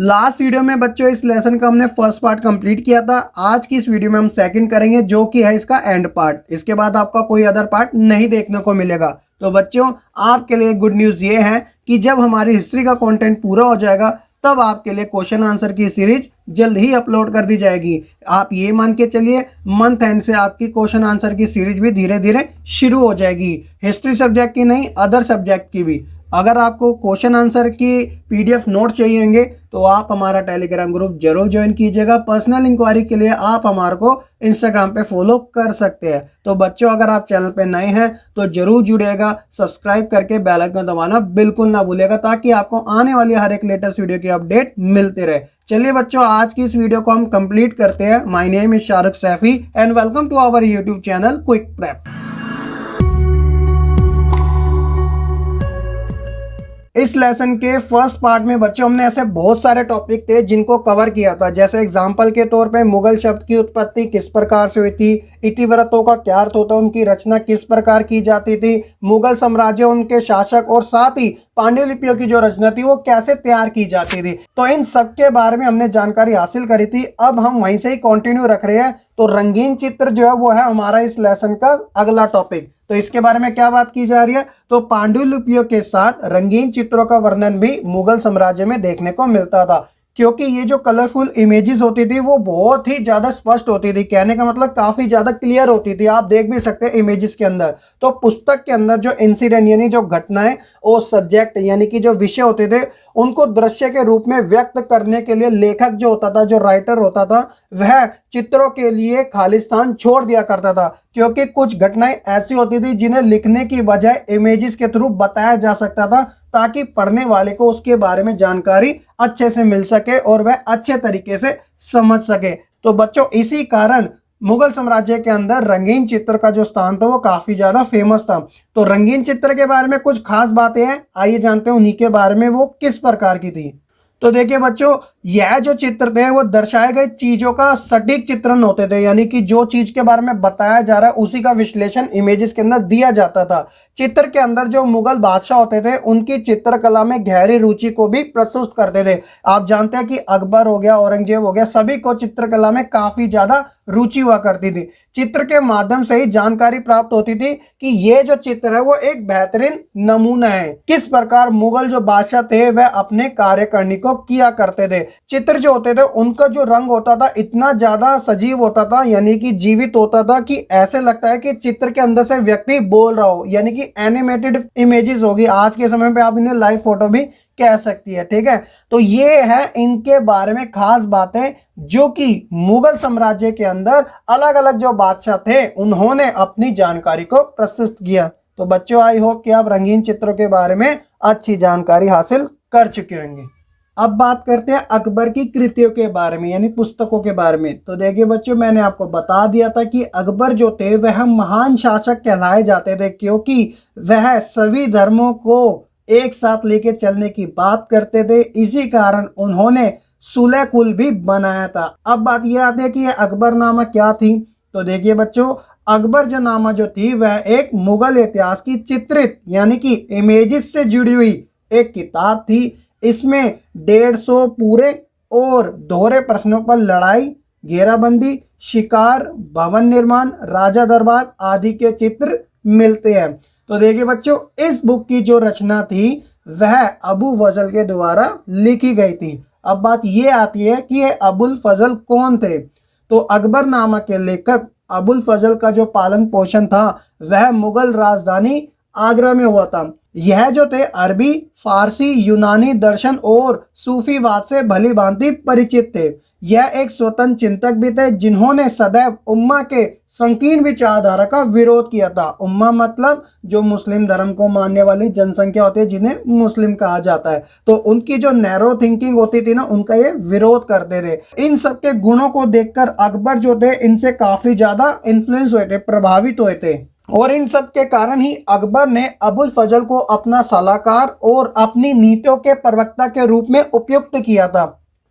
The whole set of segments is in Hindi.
लास्ट वीडियो में बच्चों इस लेसन का हमने फर्स्ट पार्ट कंप्लीट किया था। आज की इस वीडियो में हम सेकंड करेंगे जो कि है इसका एंड पार्ट। इसके बाद आपका कोई अदर पार्ट नहीं देखने को मिलेगा। तो बच्चों आपके लिए गुड न्यूज़ ये है कि जब हमारी हिस्ट्री का कंटेंट पूरा हो जाएगा तब आपके लिए क्वेश्चन आंसर की सीरीज जल्द ही अपलोड कर दी जाएगी। आप ये मान के चलिए मंथ एंड से आपकी क्वेश्चन आंसर की सीरीज भी धीरे धीरे शुरू हो जाएगी। हिस्ट्री सब्जेक्ट की नहीं, अदर सब्जेक्ट की भी। अगर आपको क्वेश्चन आंसर की पीडीएफ नोट चाहिए होंगे तो आप हमारा टेलीग्राम ग्रुप जरूर ज्वाइन कीजिएगा। पर्सनल इंक्वायरी के लिए आप हमारे को इंस्टाग्राम पे फॉलो कर सकते हैं। तो बच्चों अगर आप चैनल पे नए हैं तो जरूर जुड़िएगा, सब्सक्राइब करके बेल आइकन दबाना बिल्कुल ना भूलिएगा ताकि आपको आने वाली हर एक लेटेस्ट वीडियो की अपडेट मिलती रहे। चलिए बच्चों आज की इस वीडियो को हम कंप्लीट करते हैं। My name is Shahrukh Saifi and welcome to our YouTube channel quick prep. इस लेसन के फर्स्ट पार्ट में बच्चों हमने ऐसे बहुत सारे टॉपिक थे जिनको कवर किया था। जैसे एग्जांपल के तौर पे मुगल शब्द की उत्पत्ति किस प्रकार से हुई थी, इतिवृत्तों का क्या अर्थ होता है, उनकी रचना किस प्रकार की जाती थी, मुगल साम्राज्य उनके शासक और साथ ही पांडुलिपियों की जो रचना थी वो कैसे तैयार की जाती थी। तो इन सब के बारे में हमने जानकारी हासिल करी थी। अब हम वहीं से ही कंटिन्यू रख रहे हैं। तो रंगीन चित्र जो है वो है हमारा इस लेसन का अगला टॉपिक। तो इसके बारे में क्या बात की जा रही है, तो पांडुलिपियों के साथ रंगीन चित्रों का वर्णन भी मुगल साम्राज्य में देखने को मिलता था। क्योंकि ये जो कलरफुल इमेजेस होती थी वो बहुत ही ज्यादा स्पष्ट होती थी। कहने का मतलब काफी ज्यादा क्लियर होती थी। आप देख भी सकते हैं इमेजेस के अंदर। तो पुस्तक के अंदर जो इंसिडेंट यानी जो घटनाएं और सब्जेक्ट यानी कि जो विषय होते थे उनको दृश्य के रूप में व्यक्त करने के लिए लेखक जो होता था, जो राइटर होता था, वह चित्रों के लिए खालिस्तान छोड़ दिया करता था। क्योंकि कुछ घटनाएं ऐसी होती थी जिन्हें लिखने की बजाय इमेजेस के थ्रू बताया जा सकता था ताकि पढ़ने वाले को उसके बारे में जानकारी अच्छे से मिल सके और वह अच्छे तरीके से समझ सके। तो बच्चों इसी कारण मुगल साम्राज्य के अंदर रंगीन चित्र का जो स्थान था वो काफी ज्यादा फेमस था। तो रंगीन चित्र के बारे में कुछ खास बातें हैं, आइए जानते हैं उन्हीं के बारे में वो किस प्रकार की थी। तो देखिए बच्चों यह जो चित्र थे वो दर्शाए गए चीजों का सटीक चित्रण होते थे। यानी कि जो चीज के बारे में बताया जा रहा है उसी का विश्लेषण इमेजेस के अंदर दिया जाता था। चित्र के अंदर जो मुगल बादशाह होते थे उनकी चित्रकला में गहरी रुचि को भी प्रस्तुत करते थे। आप जानते हैं कि अकबर हो गया, औरंगजेब हो गया, सभी को चित्रकला में काफी ज्यादा रुचि हुआ करती थी। चित्र के माध्यम से ही जानकारी प्राप्त होती थी कि ये जो चित्र है वो एक बेहतरीन नमूना है किस प्रकार मुगल जो बादशाह थे वह अपने कार्यकारिणी को किया करते थे। चित्र जो होते थे उनका जो रंग होता था इतना ज्यादा सजीव होता था यानी कि जीवित होता था कि ऐसे लगता है कि चित्र के अंदर से व्यक्ति बोल रहा हो। यानी कि एनिमेटेड इमेजेस होगी, आज के समय पे आप इन्हें लाइव फोटो भी कह सकती है। ठीक है, तो ये है इनके बारे में खास बातें जो कि मुगल साम्राज्य के अंदर अलग अलग जो बादशाह थे उन्होंने अपनी जानकारी को प्रस्तुत किया। तो बच्चों आई होप कि आप रंगीन चित्रों के बारे में अच्छी जानकारी हासिल कर चुके होंगे। अब बात करते हैं अकबर की कृतियों के बारे में यानी पुस्तकों के बारे में। तो देखिए बच्चों मैंने आपको बता दिया था कि अकबर जो थे वह महान शासक कहलाए जाते थे क्योंकि वह सभी धर्मों को एक साथ लेके चलने की बात करते थे। इसी कारण उन्होंने सुलह कुल भी बनाया था। अब बात यह आती है कि यह अकबरनामा क्या थी। तो देखिए बच्चों अकबरनामा जो थी वह एक मुगल इतिहास की चित्रित यानी कि इमेजेस से जुड़ी हुई एक किताब थी। इसमें 150 पूरे और दोहरे प्रश्नों पर लड़ाई, घेराबंदी, शिकार, भवन निर्माण, राजा दरबार आदि के चित्र मिलते हैं। तो देखिए बच्चों इस बुक की जो रचना थी वह अबू फजल के द्वारा लिखी गई थी। अब बात ये आती है कि ये अबुल फजल कौन थे। तो अकबरनामा के लेखक अबुल फजल का जो पालन पोषण था वह मुगल राजधानी आगरा में हुआ था। यह जो थे अरबी, फारसी, यूनानी दर्शन और सूफीवाद से भली भांति परिचित थे। यह एक स्वतंत्र चिंतक भी थे जिन्होंने सदैव उम्मा के संकीर्ण विचारधारा का विरोध किया था। उम्मा मतलब जो मुस्लिम धर्म को मानने वाली जनसंख्या होती है जिन्हें मुस्लिम कहा जाता है। तो उनकी जो नैरो थिंकिंग होती थी ना उनका ये विरोध करते थे। इन सब के गुणों को देखकर अकबर जो थे इनसे काफी ज्यादा इन्फ्लुएंस हुए थे, प्रभावित हुए थे। और इन सब के कारण ही अकबर ने अबुल फजल को अपना सलाहकार और अपनी नीतियों के प्रवक्ता के रूप में उपयुक्त किया था।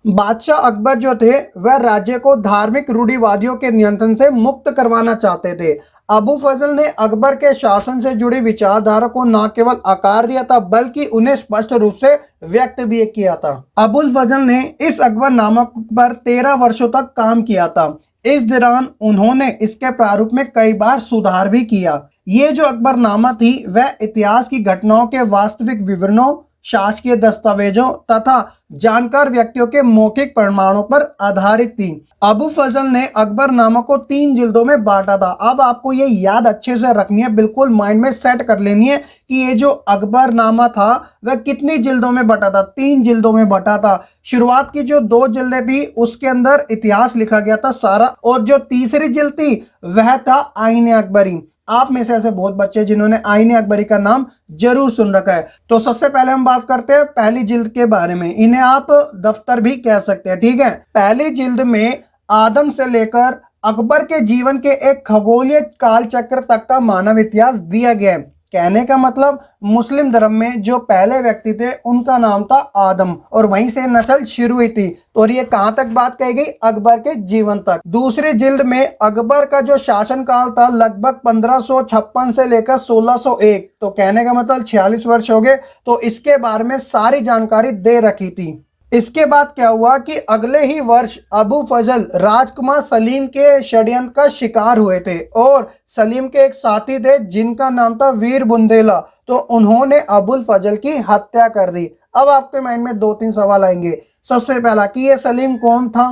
बादशाह अकबर जो थे वह राज्य को धार्मिक रूढ़िवादियों के नियंत्रण से मुक्त करवाना चाहते थे। अबू फजल ने अकबर के शासन से जुड़ी विचारधारा को न केवल आकार दिया था बल्कि उन्हें स्पष्ट रूप से व्यक्त भी किया था। अबुल फजल ने इस अकबरनामा पर 13 वर्षों तक काम किया था। इस दौरान उन्होंने इसके प्रारूप में कई बार सुधार भी किया। ये जो अकबरनामा थी वह इतिहास की घटनाओं के वास्तविक विवरणों, शासकीय दस्तावेजों तथा जानकार व्यक्तियों के मौखिक प्रमाणों पर आधारित थी। अबू फजल ने अकबरनामा को 3 जिल्दों में बांटा था। अब आपको ये याद अच्छे से रखनी है, बिल्कुल माइंड में सेट कर लेनी है कि ये जो अकबरनामा था वह कितनी जिल्दों में बटा था। 3 जिल्दों में बटा था। शुरुआत की जो 2 जिल्दें थी उसके अंदर इतिहास लिखा गया था सारा, और जो तीसरी जिल्द थी वह था आईन अकबरी। आप में से ऐसे बहुत बच्चे जिन्होंने आईन अकबरी का नाम जरूर सुन रखा है। तो सबसे पहले हम बात करते हैं पहली जिल्द के बारे में। इन्हें आप दफ्तर भी कह सकते हैं, ठीक है। पहली जिल्द में आदम से लेकर अकबर के जीवन के एक खगोलीय काल चक्र तक का मानव इतिहास दिया गया है। कहने का मतलब मुस्लिम धर्म में जो पहले व्यक्ति थे उनका नाम था आदम, और वहीं से नस्ल शुरू हुई थी। और ये कहां तक बात कही गई? अकबर के जीवन तक। दूसरी जिल्द में अकबर का जो शासन काल था लगभग 1556 से लेकर 1601, तो कहने का मतलब 46 वर्ष हो गए। तो इसके बारे में सारी जानकारी दे रखी थी। इसके बाद क्या हुआ कि अगले ही वर्ष अबू फजल राजकुमार सलीम के षड्यंत्र का शिकार हुए थे, और सलीम के एक साथी थे जिनका नाम था वीर बुंदेला। तो उन्होंने अबुल फजल की हत्या कर दी। अब आपके माइंड में 2-3 सवाल आएंगे। सबसे पहला कि ये सलीम कौन था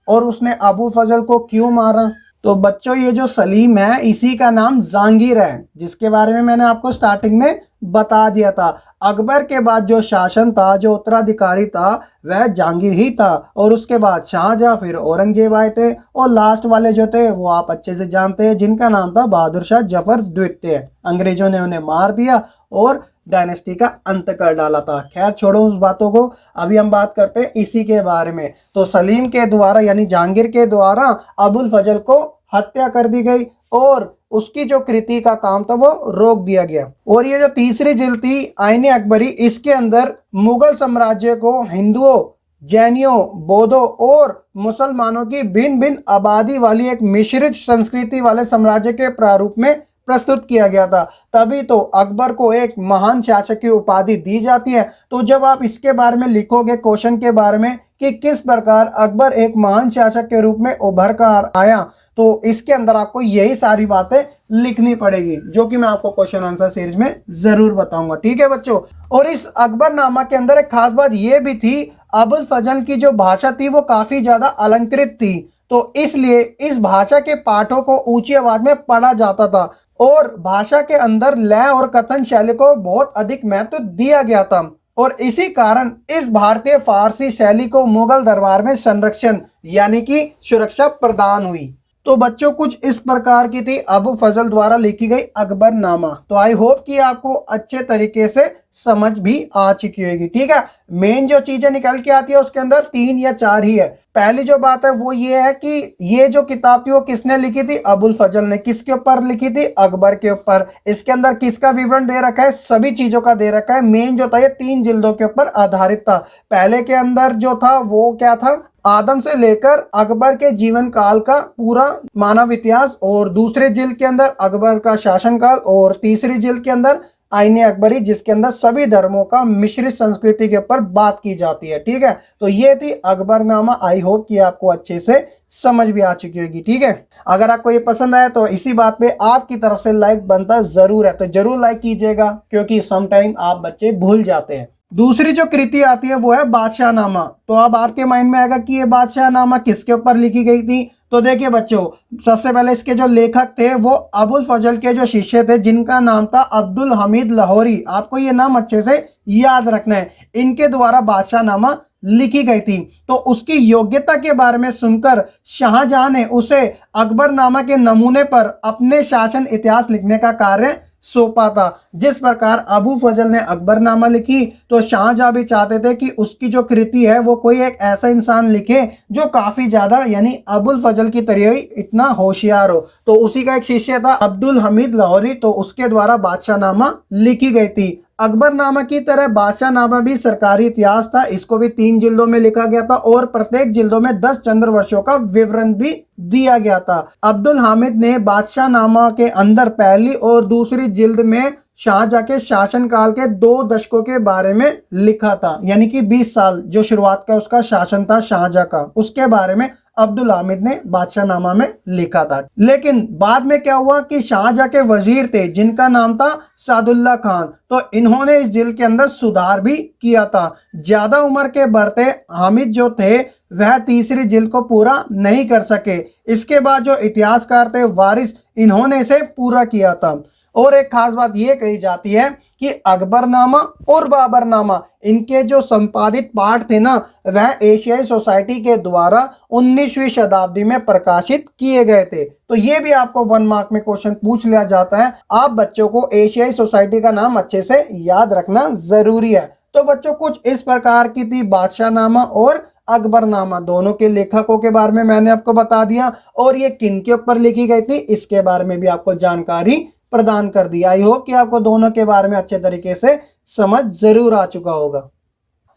और उसने अबू फजल को क्यों मारा? तो बच्चों ये जो सलीम है इसी का नाम जहांगीर है, जिसके बारे में मैंने आपको स्टार्टिंग में बता दिया था। अकबर के बाद जो शासन था, जो उत्तराधिकारी था वह जहांगीर ही था, और उसके बाद शाहजहां, फिर औरंगजेब आए थे, और लास्ट वाले जो थे वो आप अच्छे से जानते हैं जिनका नाम था बहादुर शाह जफर द्वितीय। अंग्रेजों ने उन्हें मार दिया और डायनेस्टी का अंत कर डाला था। खैर छोड़ो उस बातों को, अभी हम बात करते हैं इसी के बारे में। तो सलीम के द्वारा यानी जहांगीर के द्वारा अबुल फजल को हत्या कर दी गई, और उसकी जो कृति का काम था वो रोक दिया गया। और ये जो तीसरी जिल्द थी आईन अकबरी, इसके अंदर मुगल साम्राज्य को हिंदुओं, जैनियों, बौद्धों और मुसलमानों की भिन्न भिन्न आबादी वाली एक मिश्रित संस्कृति वाले साम्राज्य के प्रारूप में प्रस्तुत किया गया था। तभी तो अकबर को एक महान शासक की उपाधि दी जाती है। तो जब आप इसके बारे में लिखोगे क्वेश्चन के बारे में कि किस प्रकार अकबर एक महान शासक के रूप में उभर कर आया, तो इसके अंदर आपको यही सारी बातें लिखनी पड़ेगी, जो कि मैं आपको क्वेश्चन आंसर सीरीज में जरूर बताऊंगा, ठीक है बच्चों। और इस अकबरनामा के अंदर एक खास बात यह भी थी, अबुल फजल की जो भाषा थी वो काफी ज्यादा अलंकृत थी। तो इसलिए इस भाषा के पाठों को ऊंची आवाज में पढ़ा जाता था, और भाषा के अंदर लय और कथन शैली को बहुत अधिक महत्व दिया गया था। और इसी कारण इस भारतीय फारसी शैली को मुगल दरबार में संरक्षण यानी कि सुरक्षा प्रदान हुई। तो बच्चों कुछ इस प्रकार की थी अबू फजल द्वारा लिखी गई अकबरनामा। तो आई होप कि आपको अच्छे तरीके से समझ भी आ चुकी होगी, ठीक है। मेन जो चीजें निकल के आती है उसके अंदर 3 या 4 ही है। पहली जो बात है वो ये है कि ये जो किताब थी वो किसने लिखी थी? अबुल फजल ने। किसके ऊपर लिखी थी? अकबर के ऊपर। इसके अंदर किसका विवरण दे रखा है? सभी चीजों का दे रखा है। मेन जो था ये 3 जिल्दों के ऊपर आधारित था। पहले के अंदर जो था वो क्या था? आदम से लेकर अकबर के जीवन काल का पूरा मानव इतिहास, और दूसरे जिल्द के अंदर अकबर का शासनकाल, और तीसरी जिल्द के अंदर आईन अकबरी जिसके अंदर सभी धर्मों का मिश्रित संस्कृति के ऊपर बात की जाती है, ठीक है। तो ये थी अकबरनामा। आई होप कि आपको अच्छे से समझ भी आ चुकी होगी, ठीक है। अगर आपको ये पसंद आया तो इसी बात पे आपकी तरफ से लाइक बनता जरूर है, तो जरूर लाइक कीजिएगा, क्योंकि समटाइम आप बच्चे भूल जाते हैं। दूसरी जो कृति आती है वो है बादशाहनामा। तो अब आपके माइंड में आएगा कि ये बादशाहनामा किसके ऊपर लिखी गई थी। तो देखिए बच्चों, सबसे पहले इसके जो लेखक थे वो अबुल फजल के जो शिष्य थे जिनका नाम था अब्दुल हमीद लाहौरी। आपको ये नाम अच्छे से याद रखना है। इनके द्वारा बादशाहनामा लिखी गई थी। तो उसकी योग्यता के बारे में सुनकर शाहजहां ने उसे अकबरनामा के नमूने पर अपने शासन इतिहास लिखने का कार्य सौंपा था। जिस प्रकार अबू फजल ने अकबरनामा लिखी, तो शाहजहां भी चाहते थे कि उसकी जो कृति है वो कोई एक ऐसा इंसान लिखे जो काफी ज्यादा यानी अबुल फजल की तरह ही इतना होशियार हो। तो उसी का एक शिष्य था अब्दुल हमीद लाहौरी, तो उसके द्वारा बादशाहनामा लिखी गई थी। अकबरनामा की तरह बादशाहनामा भी सरकारी इतिहास था। इसको भी 3 जिल्दों में लिखा गया था और प्रत्येक जिल्दों में 10 चंद्र वर्षों का विवरण भी दिया गया था। अब्दुल हामिद ने बादशाहनामा के अंदर पहली और दूसरी जिल्द में शाहजहां के शासनकाल के 2 दशकों के बारे में लिखा था, यानी कि 20 साल जो शुरुआत का उसका शासन था शाहजहां का, उसके बारे में अब्दुल हामिद ने बादशाहनामा में लिखा था। लेकिन बाद में क्या हुआ कि शाहजहां के वजीर थे जिनका नाम था सादुल्ला खान, तो इन्होंने इस जिल्द के अंदर सुधार भी किया था। ज्यादा उम्र के बढ़ते हामिद जो थे वह तीसरी जिल्द को पूरा नहीं कर सके। इसके बाद जो इतिहासकार थे वारिस, इन्होंने इसे पूरा किया था। और एक खास बात यह कही जाती है कि अकबरनामा और बाबरनामा इनके जो संपादित पाठ थे ना, वह एशियाई सोसाइटी के द्वारा 19वीं शताब्दी में प्रकाशित किए गए थे। तो ये भी आपको 1 मार्क में क्वेश्चन पूछ लिया जाता है। आप बच्चों को एशियाई सोसाइटी का नाम अच्छे से याद रखना जरूरी है। तो बच्चों कुछ इस प्रकार की थी बादशाहनामा और अकबरनामा, दोनों के लेखकों के बारे में मैंने आपको बता दिया और ये किन के ऊपर लिखी गई थी इसके बारे में भी आपको जानकारी प्रदान कर दिया। आई होप कि आपको दोनों के बारे में अच्छे तरीके से समझ जरूर आ चुका होगा।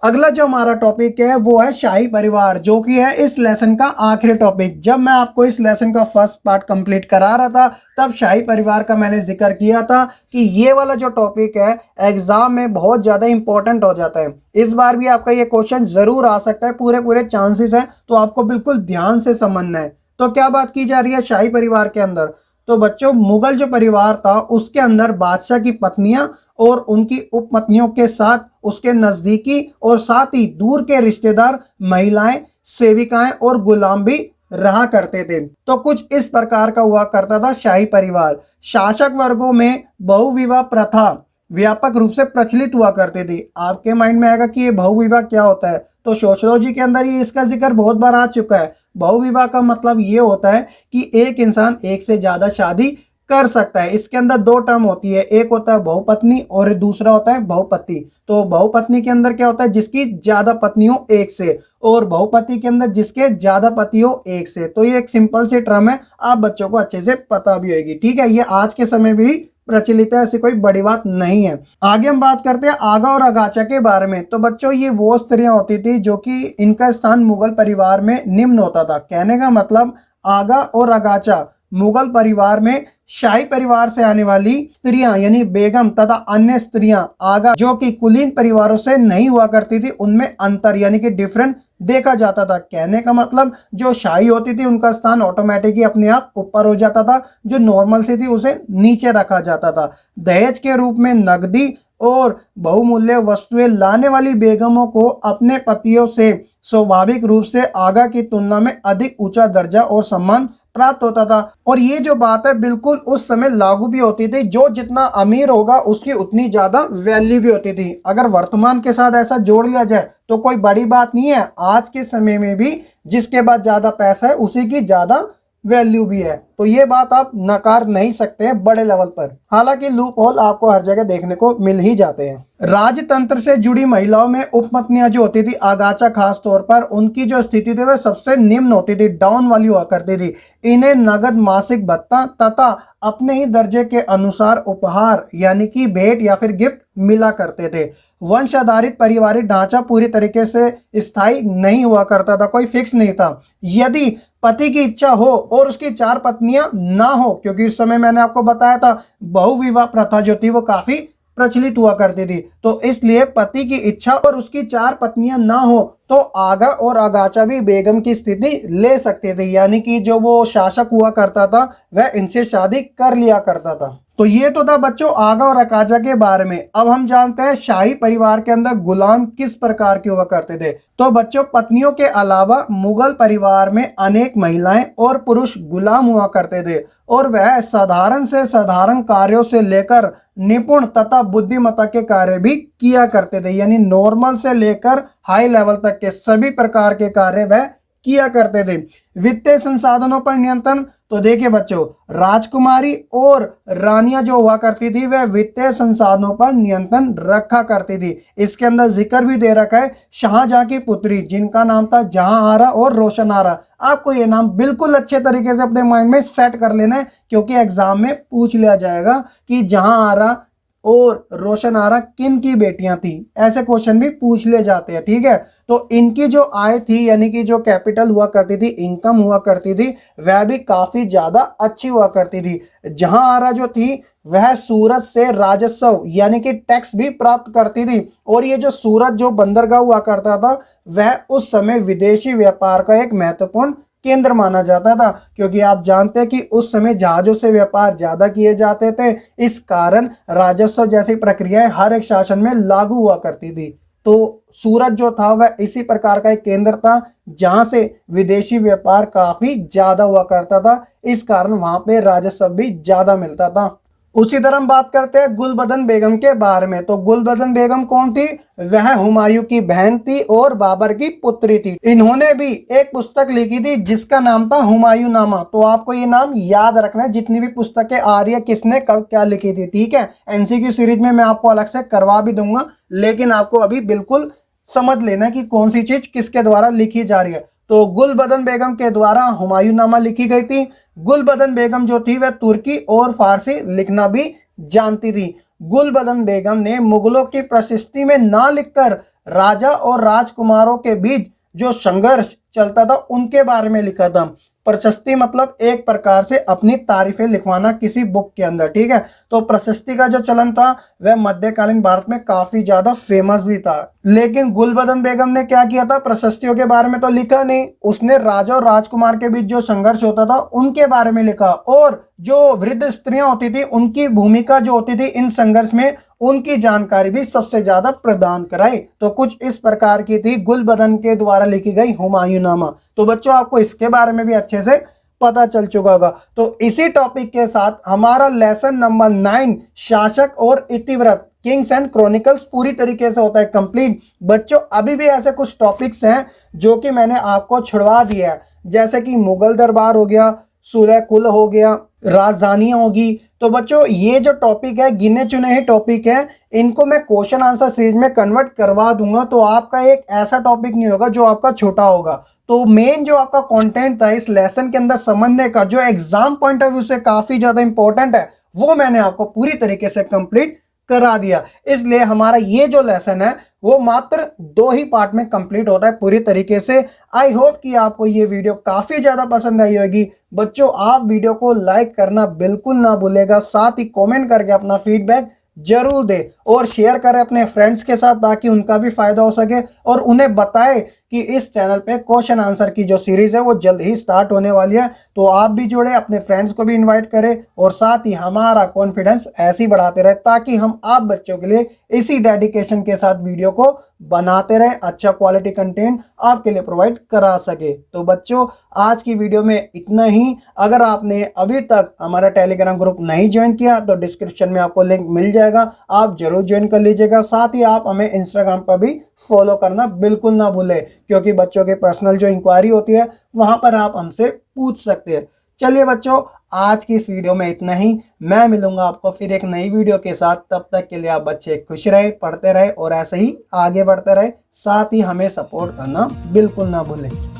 अगला जो हमारा टॉपिक है वो है शाही परिवार, जो कि है इस लेसन का आखिरी टॉपिक। जब मैं आपको इस लेसन का फर्स्ट पार्ट कंप्लीट करा रहा था तब शाही परिवार का मैंने जिक्र किया था कि ये वाला जो टॉपिक है एग्जाम में बहुत ज्यादा इंपॉर्टेंट हो जाता है। इस बार भी आपका ये क्वेश्चन जरूर आ सकता है, पूरे चांसेस है, तो आपको बिल्कुल ध्यान से समझना है। तो क्या बात की जा रही है शाही परिवार के अंदर, तो बच्चों मुगल जो परिवार था उसके अंदर बादशाह की पत्नियां और उनकी उपपत्नियों के साथ उसके नजदीकी और साथ ही दूर के रिश्तेदार, महिलाएं, सेविकाएं और गुलाम भी रहा करते थे। तो कुछ इस प्रकार का हुआ करता था शाही परिवार। शासक वर्गों में बहुविवाह प्रथा व्यापक रूप से प्रचलित हुआ करती थी। आपके माइंड में आएगा कि ये बहुविवाह क्या होता है, तो सोशियोलॉजी के अंदर ये इसका जिक्र बहुत बार आ चुका है। बहुविवाह का मतलब ये होता है कि एक इंसान एक से ज्यादा शादी कर सकता है। इसके अंदर 2 टर्म होती है, एक होता है बहुपत्नी और दूसरा होता है बहुपति। तो बहुपत्नी के अंदर क्या होता है, जिसकी ज्यादा पत्नी हो एक से, और बहुपति के अंदर जिसके ज्यादा पति हो एक से। तो ये एक सिंपल सी टर्म है, आप बच्चों को अच्छे से पता भी होगी। ठीक है, ये आज के समय भी प्रचलित है, ऐसी कोई बड़ी बात नहीं है। आगे हम बात करते हैं आगा और अगाचा के बारे में। तो बच्चों ये वो स्त्रियां होती थी जो कि इनका स्थान मुगल परिवार में निम्न होता था। कहने का मतलब आगा और अगाचा मुगल परिवार में शाही परिवार से आने वाली स्त्रियां यानी बेगम तथा अन्य स्त्रियां आगा जो कि कुलीन परिवारों से नहीं हुआ करती थी, उनमें अंतर यानी कि डिफरेंट देखा जाता था। कहने का मतलब जो शाही होती थी उनका स्थान ऑटोमेटिक ही अपने आप ऊपर हो जाता था, जो नॉर्मल सी थी उसे नीचे रखा जाता था। दहेज के रूप में नकदी और बहुमूल्य वस्तुएं लाने वाली बेगमों को अपने पतियों से स्वाभाविक रूप से आगा की तुलना में अधिक ऊंचा दर्जा और सम्मान प्राप्त होता था। और ये जो बात है बिल्कुल उस समय लागू भी होती थी, जो जितना अमीर होगा उसकी उतनी ज्यादा वैल्यू भी होती थी। अगर वर्तमान के साथ ऐसा जोड़ लिया जाए तो कोई बड़ी बात नहीं है, आज के समय में भी जिसके पास ज्यादा पैसा है उसी की ज्यादा वैल्यू भी है। तो ये बात आप नकार नहीं सकते हैं बड़े लेवल पर। हालांकि लूप होल आपको हर जगह देखने को मिल ही जाते हैं। राजतंत्र से जुड़ी महिलाओं में उपपत्नियां जो होती थी आगाचा, खास तौर पर उनकी जो स्थिति थी वह सबसे निम्न होती थी, डाउन वाली हुआ करती थी। इन्हें नगद मासिक भत्ता तथा अपने ही दर्जे के अनुसार उपहार यानी कि भेंट या फिर गिफ्ट मिला करते थे। वंश आधारित पारिवारिक ढांचा पूरी तरीके से स्थायी नहीं हुआ करता था, कोई फिक्स नहीं था। यदि पति की इच्छा हो और उसकी 4 पत्नियां ना हो, क्योंकि उस समय मैंने आपको बताया था बहुविवाह प्रथा जो थी वो काफी प्रचलित हुआ करती थी, तो इसलिए पति की इच्छा और उसकी 4 पत्नियां ना हो तो आगा और अगाचा भी बेगम की स्थिति ले सकते थे, यानी कि जो वो शासक हुआ करता था वह इनसे शादी कर लिया करता था। तो ये तो था बच्चों आगा और अगाचा के बारे में। अब हम जानते हैं शाही परिवार के अंदर गुलाम किस प्रकार के हुआ करते थे। तो बच्चों पत्नियों के अलावा मुगल परिवार में अनेक महिलाएं और पुरुष गुलाम हुआ करते थे और वह साधारण से साधारण कार्यों से लेकर निपुण तथा बुद्धिमत्ता के कार्य भी किया करते थे, यानी नॉर्मल से लेकर हाई लेवल तक के सभी प्रकार के कार्य वह किया करते थे। वित्तीय संसाधनों पर नियंत्रण, तो देखिए बच्चों राजकुमारी और रानियां जो हुआ करती थी वह वित्तीय संसाधनों पर नियंत्रण रखा करती थी। इसके अंदर जिक्र भी दे रखा है शाहजहां की पुत्री जिनका नाम था जहांआरा और रोशनारा। आपको ये नाम बिल्कुल अच्छे तरीके से अपने माइंड में सेट कर लेना है, क्योंकि एग्जाम में पूछ लिया जाएगा कि जहांआरा और रोशन आरा किन की बेटियां थी, ऐसे क्वेश्चन भी पूछ ले जाते हैं। ठीक है, तो इनकी जो आय थी यानी कि जो कैपिटल हुआ करती थी, इनकम हुआ करती थी, वह भी काफी ज्यादा अच्छी हुआ करती थी। जहां आरा जो थी वह सूरत से राजस्व यानी कि टैक्स भी प्राप्त करती थी। और ये जो सूरत जो बंदरगाह हुआ करता था वह उस समय विदेशी व्यापार का एक महत्वपूर्ण केंद्र माना जाता था, क्योंकि आप जानते हैं कि उस समय जहाजों से व्यापार ज्यादा किए जाते थे। इस कारण राजस्व जैसी प्रक्रियाएं हर एक शासन में लागू हुआ करती थी। तो सूरत जो था वह इसी प्रकार का एक केंद्र था जहां से विदेशी व्यापार काफी ज्यादा हुआ करता था। इस कारण वहां पे राजस्व भी ज्यादा मिलता था। उसी तरह हम बात करते हैं गुलबदन बेगम के बारे में। तो गुलबदन बेगम कौन थी? वह हुमायूं की बहन थी और बाबर की पुत्री थी। इन्होंने भी एक पुस्तक लिखी थी जिसका नाम था हुमायूं नामा। तो आपको ये नाम याद रखना है, जितनी भी पुस्तकें आ रही है किसने कब क्या लिखी थी। ठीक है, एमसीक्यू सीरीज में मैं आपको अलग से करवा भी दूंगा, लेकिन आपको अभी बिल्कुल समझ लेना है कि कौन सी चीज किसके द्वारा लिखी जा रही है। तो गुलबदन बेगम के द्वारा हुमायूं नामा लिखी गई थी। गुलबदन बेगम जो थी वह तुर्की और फारसी लिखना भी जानती थी। गुलबदन बेगम ने मुगलों की प्रशस्ति में ना लिखकर राजा और राजकुमारों के बीच जो संघर्ष चलता था उनके बारे में लिखा था। प्रशस्ति मतलब एक प्रकार से अपनी तारीफें लिखवाना किसी बुक के अंदर। ठीक है, तो प्रशस्ति का जो चलन था वह मध्यकालीन भारत में काफी ज्यादा फेमस भी था। लेकिन गुलबदन बेगम ने क्या किया था, प्रशस्तियों के बारे में तो लिखा नहीं, उसने राजा और राजकुमार के बीच जो संघर्ष होता था उनके बारे में लिखा। और जो वृद्ध स्त्रियां होती थी उनकी भूमिका जो होती थी इन संघर्ष में, उनकी जानकारी भी सबसे ज्यादा प्रदान कराई। तो कुछ इस प्रकार की थी गुलबदन के द्वारा लिखी गई हुमायूं नामा। तो बच्चों आपको इसके बारे में भी अच्छे से पता चल चुका होगा। तो इसी टॉपिक के साथ हमारा लेसन नंबर 9 शासक और इतिवृत्त किंग्स एंड क्रॉनिकल्स पूरी तरीके से होता है कंप्लीट। बच्चों अभी भी ऐसे कुछ टॉपिक्स हैं जो कि मैंने आपको छुड़वा दिया है, जैसे कि मुगल दरबार हो गया, सुलह कुल हो गया, राजधानियां होगी। तो बच्चों ये जो टॉपिक है गिने चुने ही टॉपिक है, इनको मैं क्वेश्चन आंसर सीरीज में कन्वर्ट करवा दूंगा। तो आपका एक ऐसा टॉपिक नहीं होगा जो आपका छोटा होगा। तो मेन जो आपका कंटेंट था इस लेसन के अंदर समझने का, जो एग्जाम पॉइंट ऑफ व्यू से काफी ज्यादा इंपॉर्टेंट है, वो मैंने आपको पूरी तरीके से कंप्लीट करा दिया। इसलिए हमारा ये जो लेसन है वो मात्र 2 ही पार्ट में कंप्लीट होता है पूरी तरीके से। आई होप कि आपको ये वीडियो काफी ज्यादा पसंद आई होगी। बच्चों आप वीडियो को लाइक करना बिल्कुल ना भूलेगा, साथ ही कमेंट करके अपना फीडबैक जरूर दे और शेयर करें अपने फ्रेंड्स के साथ ताकि उनका भी फायदा हो सके, और उन्हें बताएं कि इस चैनल पे क्वेश्चन आंसर की जो सीरीज है वो जल्द ही स्टार्ट होने वाली है। तो आप भी जुड़े, अपने फ्रेंड्स को भी इनवाइट करें और साथ ही हमारा कॉन्फिडेंस ऐसे ही बढ़ाते रहे ताकि हम आप बच्चों के लिए इसी डेडिकेशन के साथ वीडियो को बनाते रहे, अच्छा क्वालिटी कंटेंट आपके लिए प्रोवाइड करा सके। तो बच्चों आज की वीडियो में इतना ही। अगर आपने अभी तक हमारा टेलीग्राम ग्रुप नहीं ज्वाइन किया तो डिस्क्रिप्शन में आपको लिंक मिल जाएगा, आप जरूर ज्वाइन कर लीजिएगा। साथ ही आप हमें इंस्टाग्राम पर भी फॉलो करना बिल्कुल ना भूले, क्योंकि बच्चों के पर्सनल जो इंक्वायरी होती है वहां पर आप हमसे पूछ सकते हैं। चलिए बच्चों आज की इस वीडियो में इतना ही। मैं मिलूंगा आपको फिर एक नई वीडियो के साथ। तब तक के लिए आप बच्चे खुश रहे, पढ़ते रहे और ऐसे ही आगे बढ़ते रहे। साथ ही हमें सपोर्ट करना बिल्कुल ना भूलें।